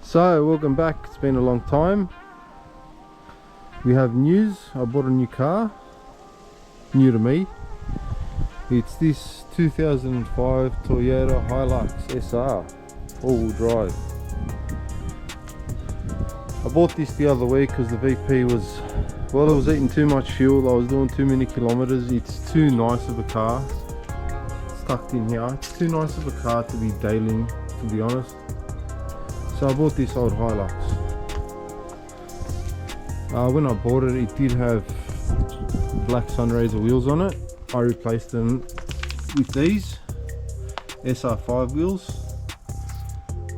So welcome back, it's been a long time. We have news. I bought a new car, new to me. It's this 2005 Toyota Hilux SR, all-wheel drive. I bought this the other week because the VP was, well, it was eating too much fuel. I was doing too many kilometers. It's too nice of a car. It's tucked in here. It's too nice of a car to be dailying, to be honest. So I bought this old Hilux. When I bought it, it did have black Sunraiser wheels on it. I replaced them with these SR5 wheels,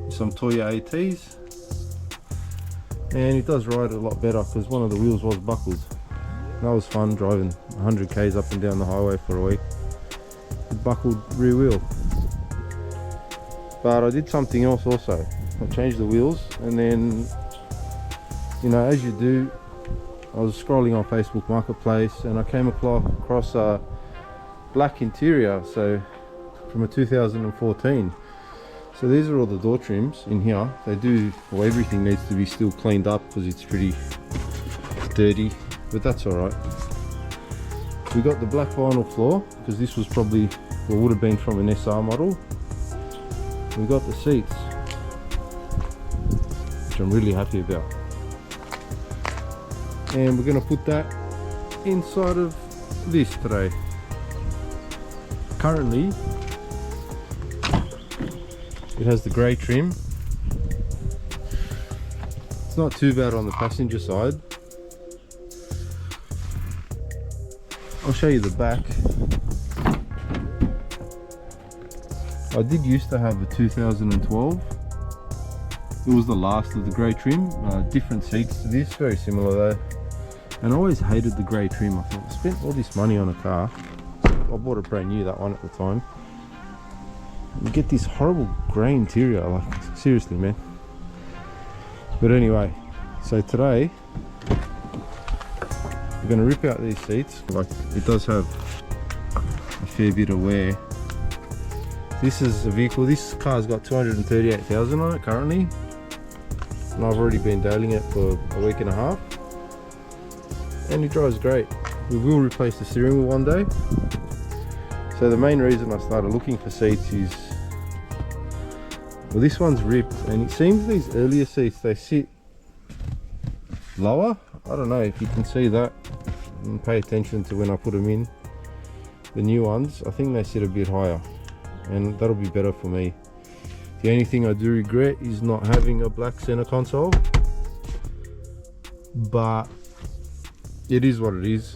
some Toyota ATs, and it does ride a lot better because one of the wheels was buckled. That was fun, driving 100 k's up and down the highway for a week. It buckled rear wheel. But I did something else also. I changed the wheels, and then, you know, as you do, I was scrolling on Facebook Marketplace and I came across a black interior, so from a 2014. So these are all the door trims in here. They do, well, everything needs to be still cleaned up because it's pretty dirty, but that's all right. We got the black vinyl floor because this was probably, well, would have been from an SR model. We got the seats, which I'm really happy about. And we're going to put that inside of this today. Currently, it has the grey trim. It's not too bad on the passenger side. I'll show you the back. I did used to have a 2012. It was the last of the grey trim. Different seats to this, very similar though. And I always hated the grey trim. I thought, I spent all this money on a car. I bought a brand new, that one at the time. You get this horrible grey interior, like seriously, man. But anyway, so today we're going to rip out these seats. Like, it does have a fair bit of wear. This is a vehicle, this car's got 238,000 on it currently, and I've already been dailying it for a week and a half, and it drives great. We will replace the steering wheel one day. So the main reason I started looking for seats is, well, this one's ripped, and it seems these earlier seats, they sit lower. I don't know if you can see that, and pay attention to when I put them in. The new ones, I think they sit a bit higher, and that'll be better for me. The only thing I do regret is not having a black center console, but it is what it is.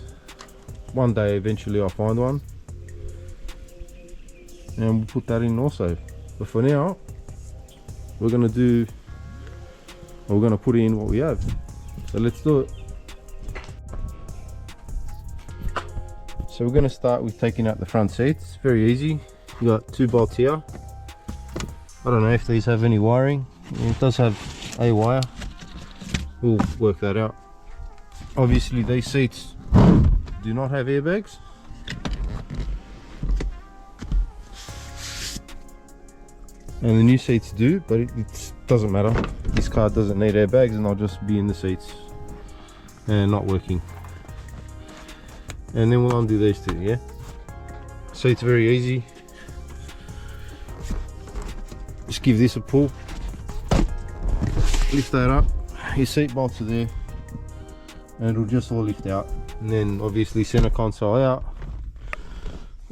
One day eventually I'll find one and we'll put that in also. But for now, we're gonna put in what we have. So let's do it. So we're gonna start with taking out the front seats. Very easy. You got 2 bolts here. I don't know if these have any wiring. It does have a wire. We'll work that out. Obviously these seats do not have airbags. And the new seats do, but it doesn't matter. This car doesn't need airbags, and I'll just be in the seats and not working. And then we'll undo these two, yeah? So it's very easy. Just give this a pull, lift that up, your seat bolts are there, and it'll just all lift out. And then obviously center console out,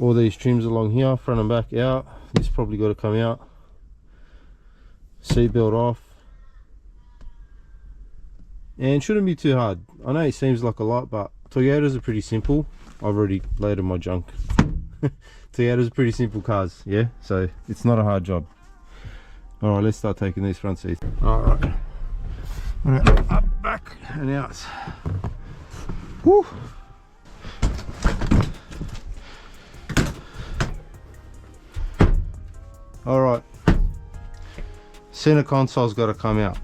all these trims along here, front and back out. This probably got to come out. Seatbelt off, and shouldn't be too hard. I know it seems like a lot, but Toyotas are pretty simple. I've already loaded my junk. Toyotas are pretty simple cars, yeah, so it's not a hard job. All right, let's start taking these front seats. All right, up, back, and out. Woo. All right, center console's got to come out.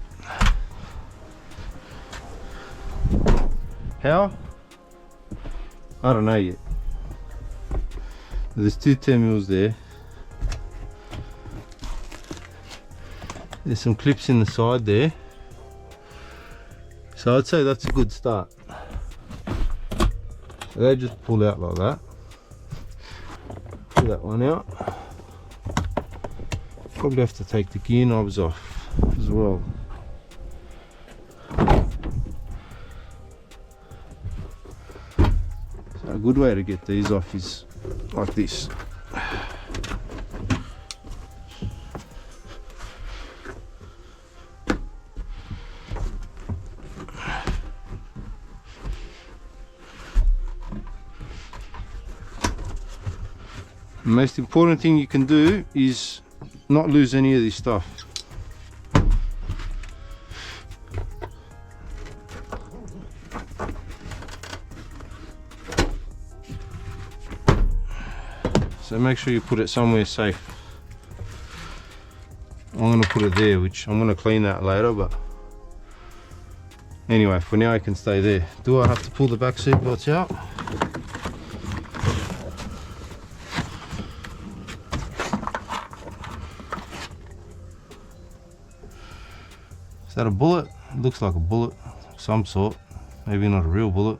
How? I don't know yet. There's 2 10 mils there. There's some clips in the side there, so I'd say that's a good start. They just pull out like that. Pull that one out. Probably have to take the gear knobs off as well. So a good way to get these off is like this. The most important thing you can do is not lose any of this stuff. So make sure you put it somewhere safe. I'm going to put it there, which I'm going to clean that later, but anyway, for now it can stay there. Do I have to pull the back seat belts out? Is that a bullet? It looks like a bullet of some sort. Maybe not a real bullet.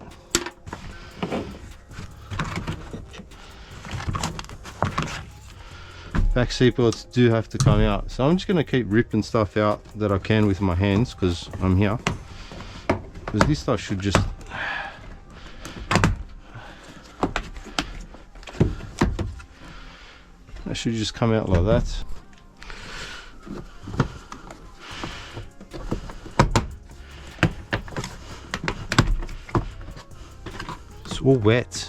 Back seat belts do have to come out. So I'm just going to keep ripping stuff out that I can with my hands because I'm here. Because this stuff should just... that should just come out like that. All wet.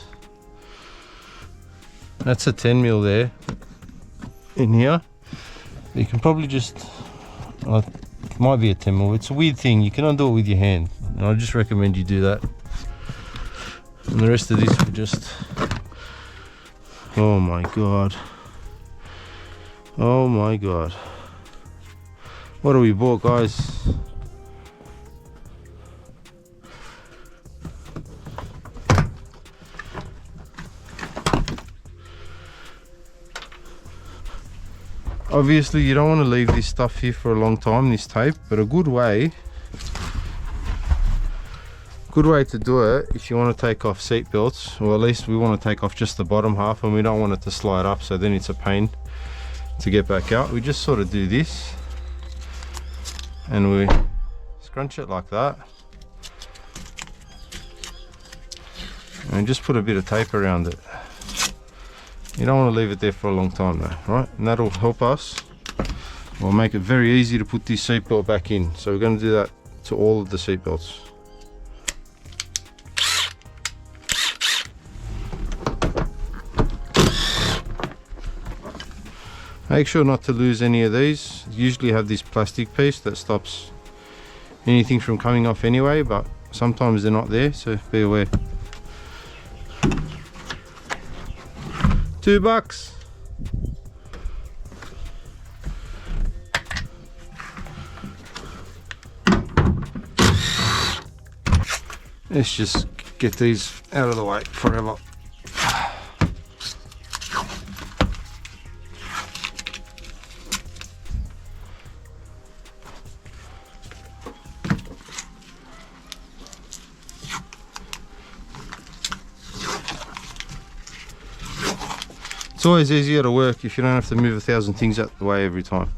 That's a 10mm there in here. You can probably just it might be a 10mm. It's a weird thing, you can undo it with your hand, and I just recommend you do that. And the rest of this will just, oh my god, oh my god, what have we bought, guys? Obviously you don't want to leave this stuff here for a long time, this tape, but a good way to do it, if you want to take off seat belts, or at least we want to take off just the bottom half and we don't want it to slide up, so then it's a pain to get back out. We just sort of do this and we scrunch it like that and just put a bit of tape around it. You don't want to leave it there for a long time though, right? And that'll help us, or make it very easy to put this seatbelt back in. So we're going to do that to all of the seatbelts. Make sure not to lose any of these. Usually have this plastic piece that stops anything from coming off anyway, but sometimes they're not there, so be aware. $2. Let's just get these out of the way forever. It's always easier to work if you don't have to move 1,000 things out the way every time.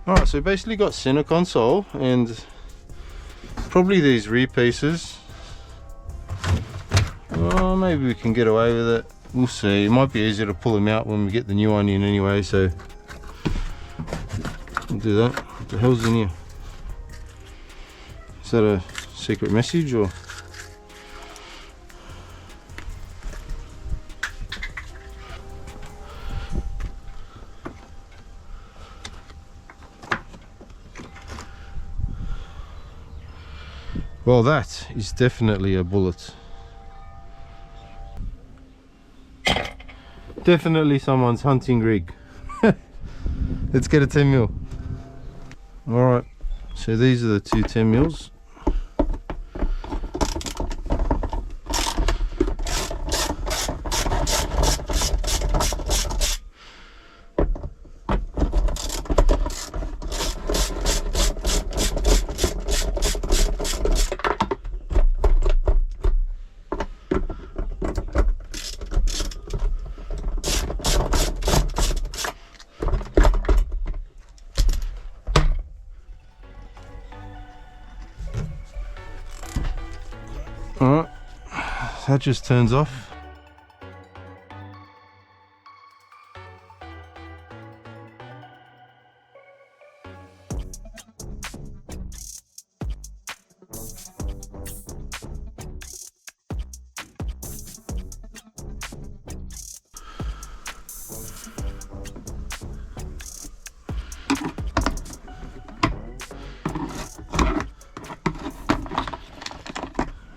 Alright, so we basically got center console and probably these rear pieces. Well, maybe we can get away with it. We'll see. It might be easier to pull them out when we get the new one in anyway, so we'll do that. What the hell's in here? Is that a secret message or? Well, that is definitely a bullet. Definitely someone's hunting rig. Let's get a 10mm. Alright, so these are the two 10mm. Alright, that just turns off.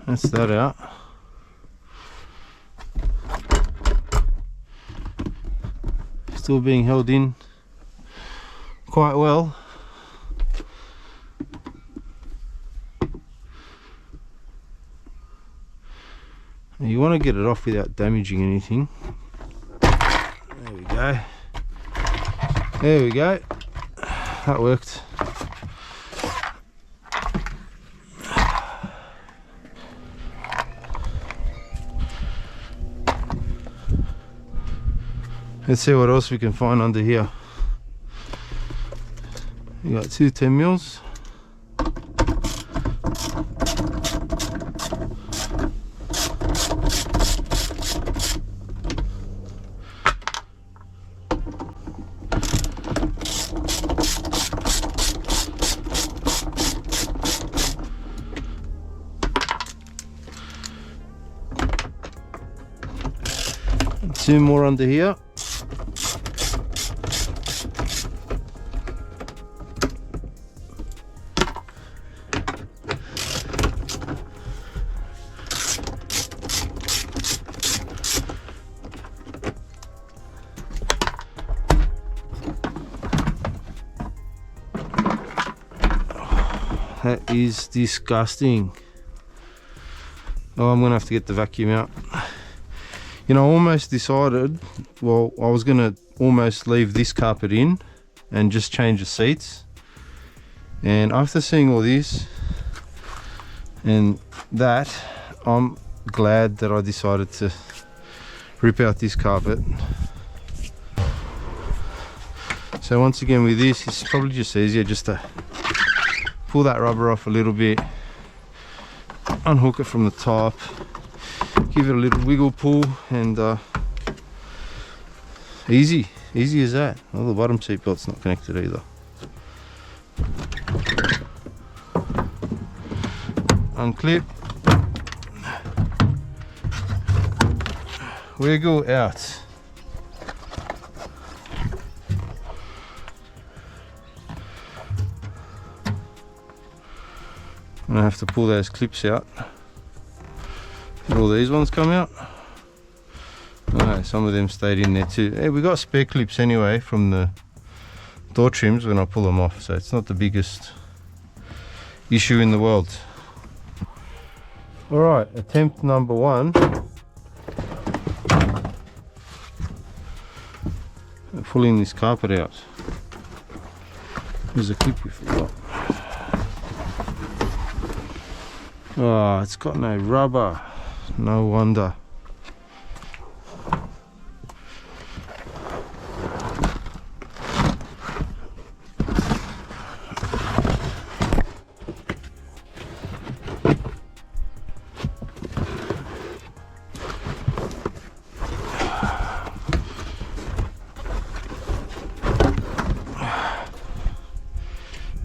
That's that out. Still being held in quite well. You want to get it off without damaging anything. There we go. There we go. That worked. Let's see what else we can find under here. You got two 10 mils. Two more under here. That is disgusting. Oh, I'm gonna have to get the vacuum out. You know, I almost decided, well, I was gonna almost leave this carpet in and just change the seats. And after seeing all this and that, I'm glad that I decided to rip out this carpet. So once again with this, it's probably just easier just to pull that rubber off a little bit, unhook it from the top, give it a little wiggle pull, and easy as that. Well, the bottom seat belt's not connected either. Unclip, wiggle out. I'm gonna have to pull those clips out. Did all these ones come out? No, some of them stayed in there too. Hey, we got spare clips anyway from the door trims when I pull them off, so it's not the biggest issue in the world. Alright, attempt number one. Pulling this carpet out. There's a clip we forgot. Oh, it's got no rubber. No wonder.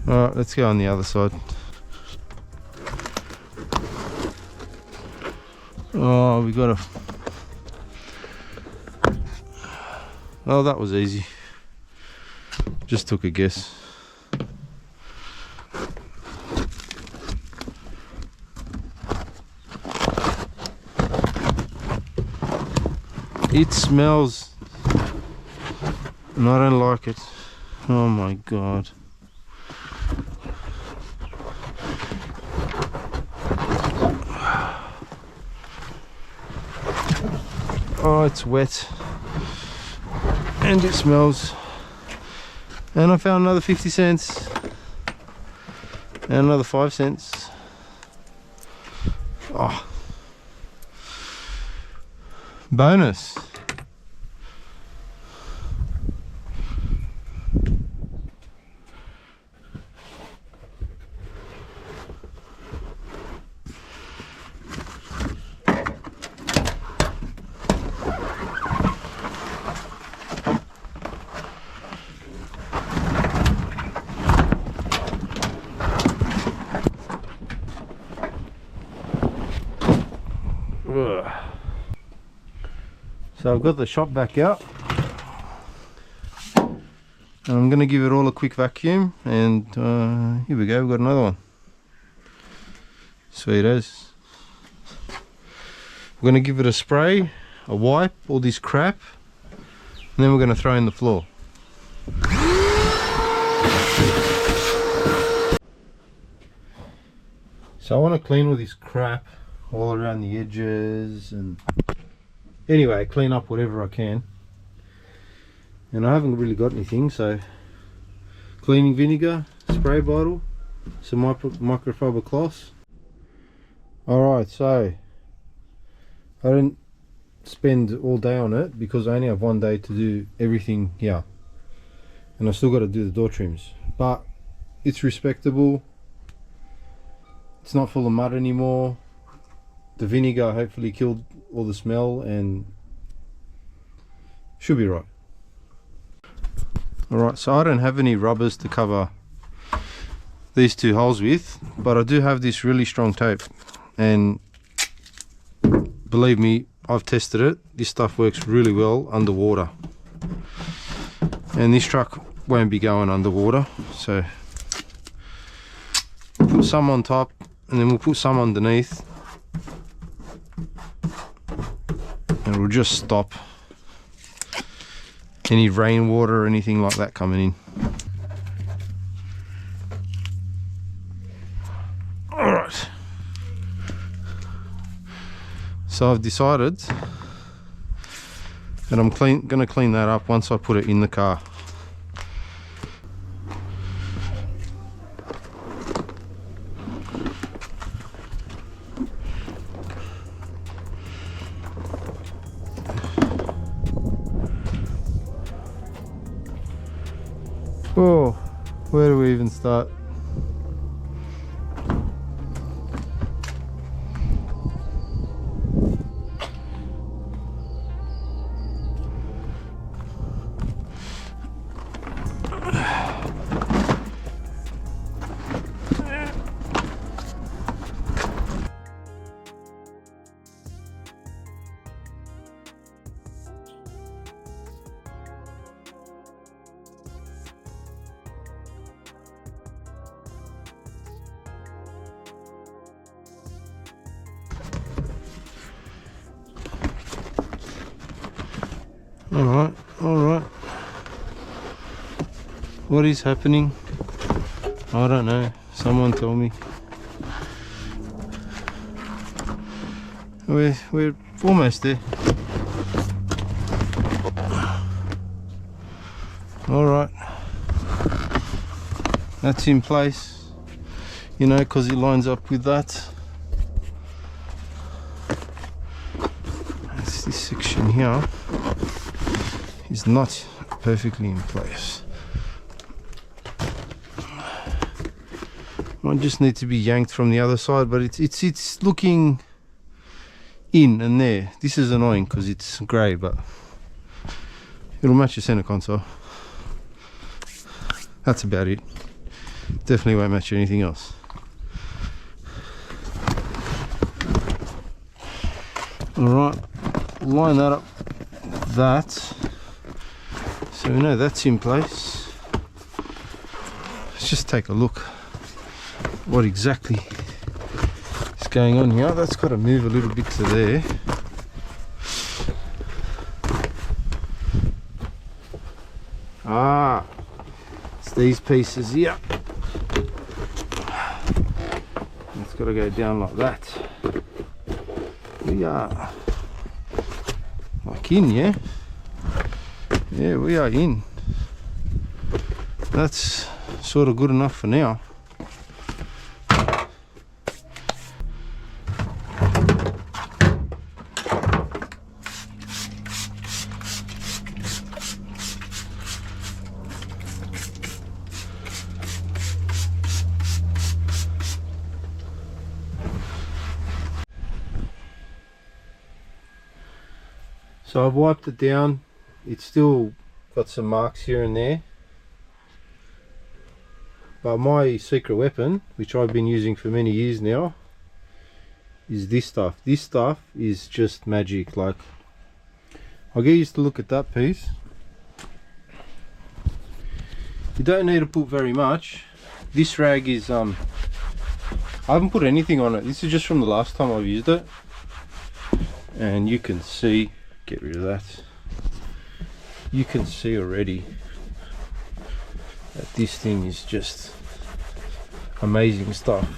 Alright, let's go on the other side. Oh, we got a... Oh, that was easy. Just took a guess. It smells, and I don't like it. Oh my god. Oh, it's wet and it smells. And I found another 50 cents and another 5 cents. Oh, bonus. So I've got the shop vac out, and I'm going to give it all a quick vacuum, and here we go, we've got another one. Sweet as. We're going to give it a spray, a wipe, all this crap, and then we're going to throw in the floor. So I want to clean all this crap all around the edges, and anyway, clean up whatever I can. And I haven't really got anything, so cleaning vinegar, spray bottle, some microfiber cloths. Alright, so I didn't spend all day on it because I only have one day to do everything here, and I still got to do the door trims, but it's respectable. It's not full of mud anymore. The vinegar hopefully killed all the smell and should be right. Alright, so I don't have any rubbers to cover these two holes with, but I do have this really strong tape, and believe me, I've tested it. This stuff works really well underwater, and this truck won't be going underwater, so put some on top and then we'll put some underneath, and it'll just stop any rainwater or anything like that coming in. Alright, so I've decided that I'm going to clean that up once I put it in the car. Oh, where do we even start? Alright. What is happening? I don't know. Someone tell me. We're almost there. Alright. That's in place. You know, because it lines up with that. That's this section here. Is not perfectly in place. Might just need to be yanked from the other side, but it's looking in and there. This is annoying because it's grey, but it'll match your center console. That's about it. Definitely won't match anything else. Alright, line that up. So we know that's in place. Let's just take a look what exactly is going on here. That's got to move a little bit to there. Ah, it's these pieces here. It's got to go down like that. We are like in, yeah? Yeah, we are in. That's sort of good enough for now. So I've wiped it down. It's still got some marks here and there, but my secret weapon, which I've been using for many years now, is this stuff. This stuff is just magic. Like, I'll get used to look at that piece. You don't need to put very much. This rag is I haven't put anything on it. This is just from the last time I've used it, and you can see, get rid of that, you can see already that this thing is just amazing stuff.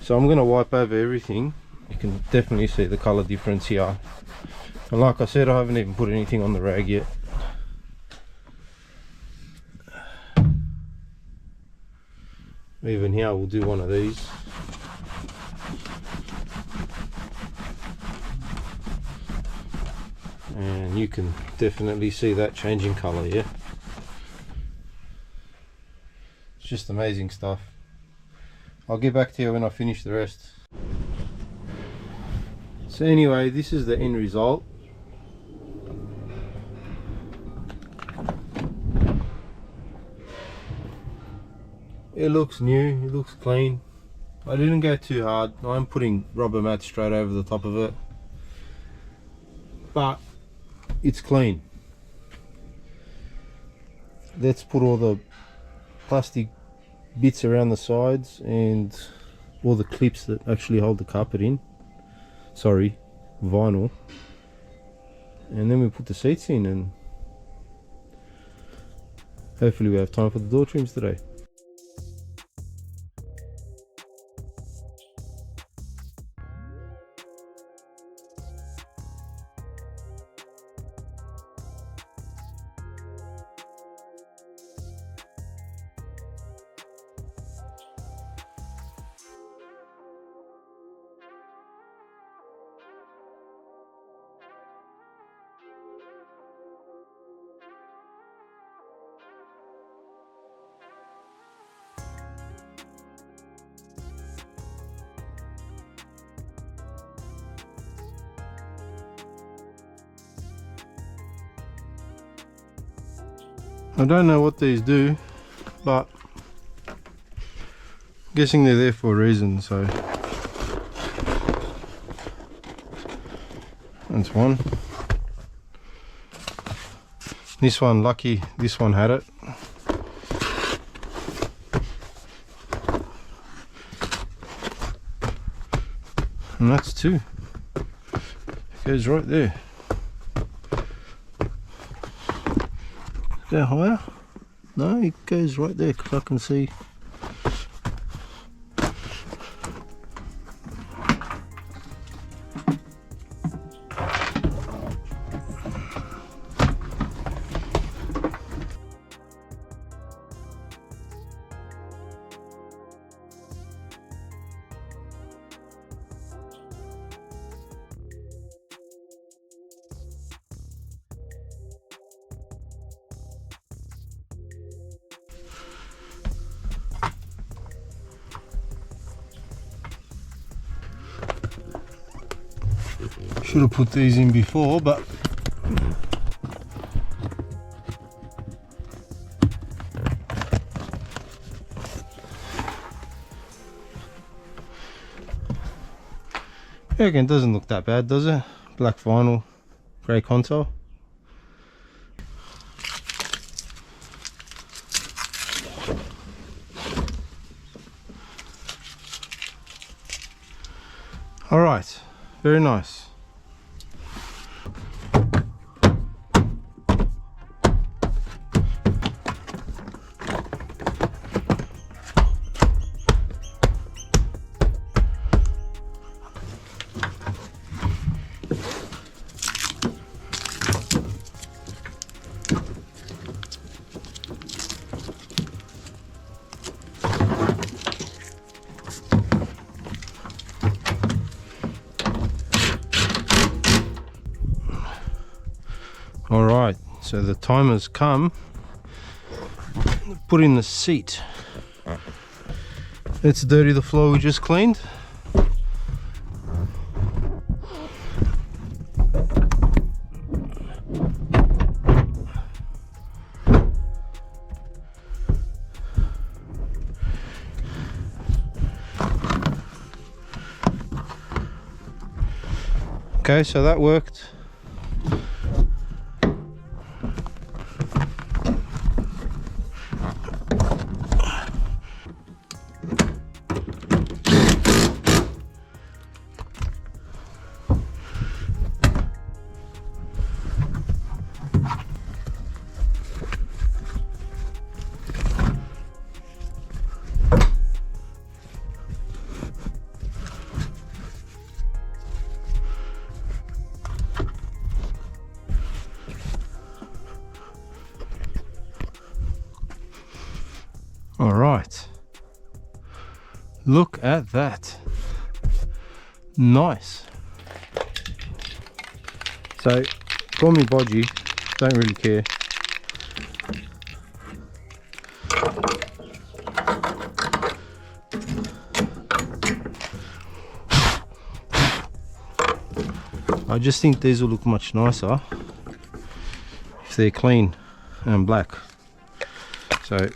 So I'm going to wipe over everything. You can definitely see the color difference here, and like I said, I haven't even put anything on the rag yet. Even here we'll do one of these. And you can definitely see that changing color, yeah. It's just amazing stuff. I'll get back to you when I finish the rest. So anyway, this is the end result. It looks new, it looks clean. I didn't go too hard. I'm putting rubber mats straight over the top of it, but it's clean. Let's put all the plastic bits around the sides and all the clips that actually hold the carpet in, sorry, vinyl, and then we put the seats in, and hopefully we have time for the door trims today. I don't know what these do, but I'm guessing they're there for a reason, so that's one. This one, lucky this one had it. And that's two. It goes right there. Go higher? No, it goes right there because I can see. Should have put these in before, but again, it doesn't look that bad, does it? Black vinyl, grey console. All right, very nice. Alright, so the time has come. Put in the seat. Let's dirty the floor we just cleaned. Okay, so that worked. All right, look at that. Nice. So call me bodgy, don't really care. I just think these will look much nicer if they're clean and black. So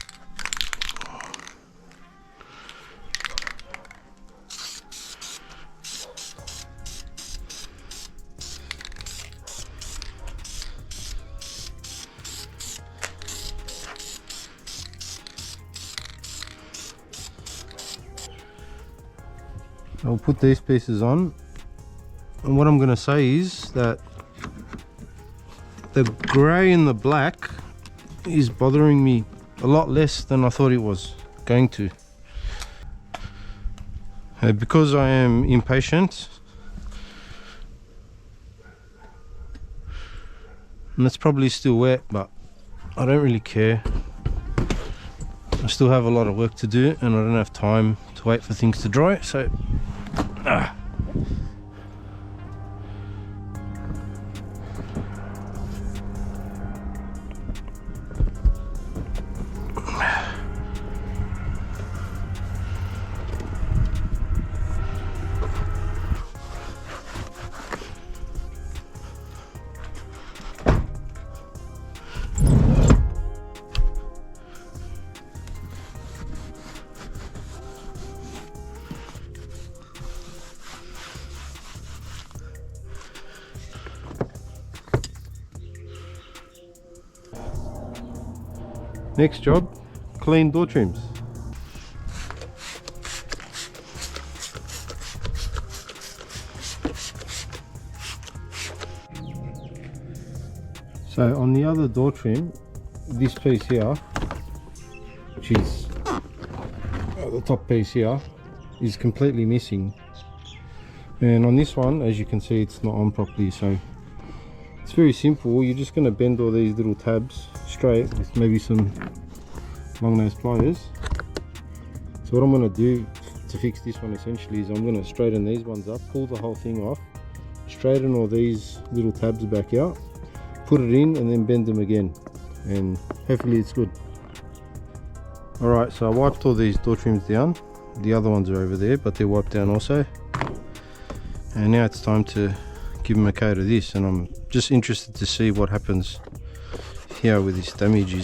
I'll put these pieces on, and what I'm going to say is that the grey and the black is bothering me a lot less than I thought it was going to. Because I am impatient, and it's probably still wet, but I don't really care. I still have a lot of work to do and I don't have time to wait for things to dry, so next job, clean door trims. So on the other door trim, this piece here, which is the top piece here, is completely missing. And on this one, as you can see, it's not on properly. So it's very simple. You're just going to bend all these little tabs straight with maybe some long nose pliers. So what I'm going to do to fix this one essentially is I'm going to straighten these ones up, pull the whole thing off, straighten all these little tabs back out, put it in, and then bend them again, and hopefully it's good. Alright, so I wiped all these door trims down. The other ones are over there, but they're wiped down also. And now it's time to give them a coat of this, and I'm just interested to see what happens here with this damage.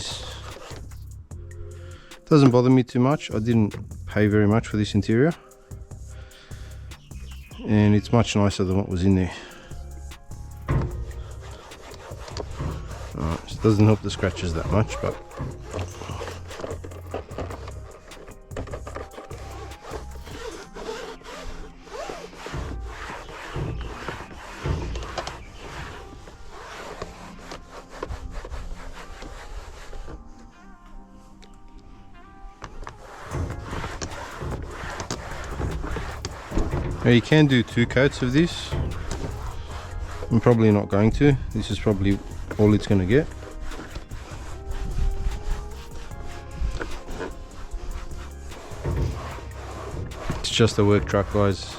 Doesn't bother me too much. I didn't pay very much for this interior, and it's much nicer than what was in there. It doesn't help the scratches that much, but now you can do 2 coats of this. I'm probably not going to. This is probably all it's going to get. It's just a work truck, guys.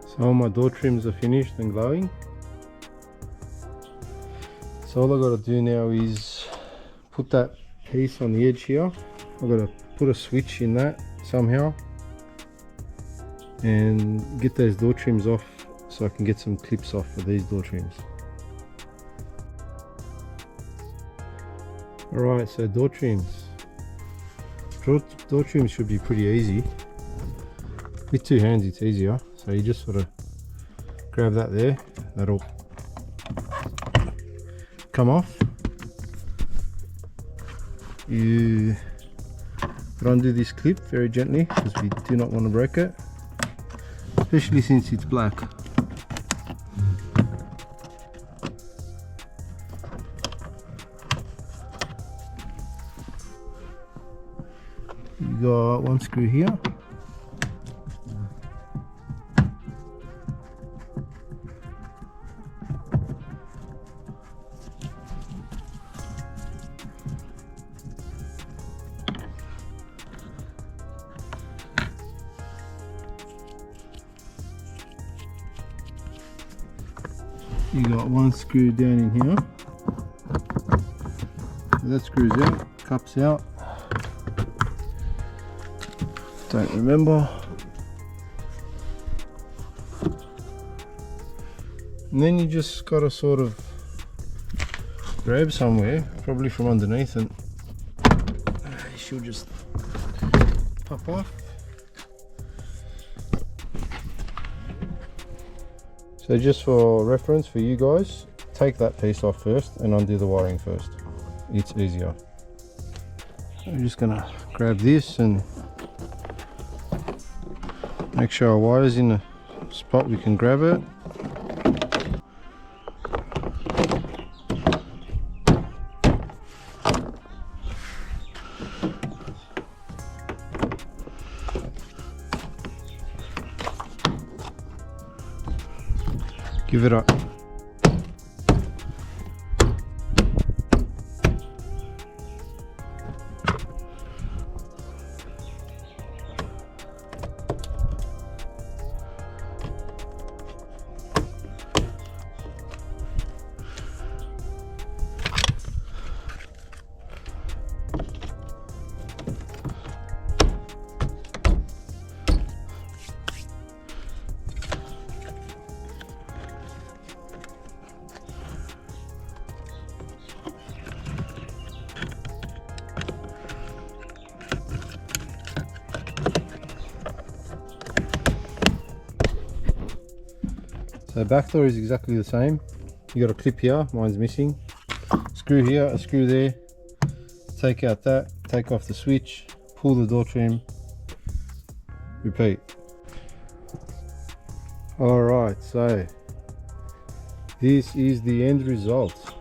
So all my door trims are finished and glowing. So all I got to do now is put that piece on the edge here. I've got to put a switch in that somehow and get those door trims off so I can get some clips off for these door trims. Alright, so door trims. Door trims should be pretty easy. With 2 hands it's easier, so you just sort of grab that there, that'll come off. You undo this clip very gently because we do not want to break it, especially since it's black. You got one screw here. You got one screw down in here. That screws out, cups out. Don't remember. And then you just gotta sort of grab somewhere, probably from underneath, and she'll just pop off. So just for reference for you guys, take that piece off first and undo the wiring first. It's easier. So I'm just gonna grab this and make sure our wire's in a spot we can grab it. Give it up. So back door is exactly the same. You got a clip here, mine's missing. Screw here, a screw there. Take out that, take off the switch, pull the door trim, repeat. Alright, so this is the end result.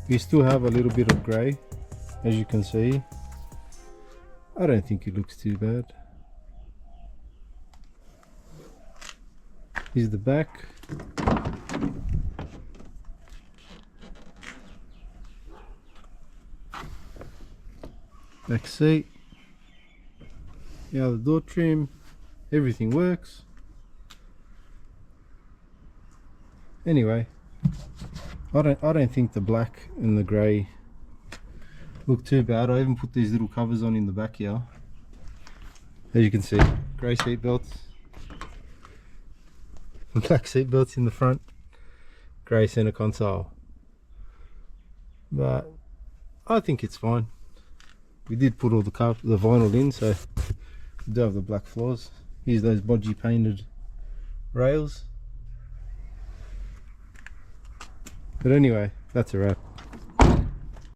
We still have a little bit of grey, as you can see. I don't think it looks too bad. Here's the back. Back seat. Yeah, the door trim. Everything works. Anyway, I don't think the black and the grey look too bad. I even put these little covers on in the back here. As you can see, grey seat belts. Black seat belts in the front, grey center console, but I think it's fine. We did put all the vinyl in, so we do have the black floors. Here's those bodgy painted rails. But anyway, that's a wrap.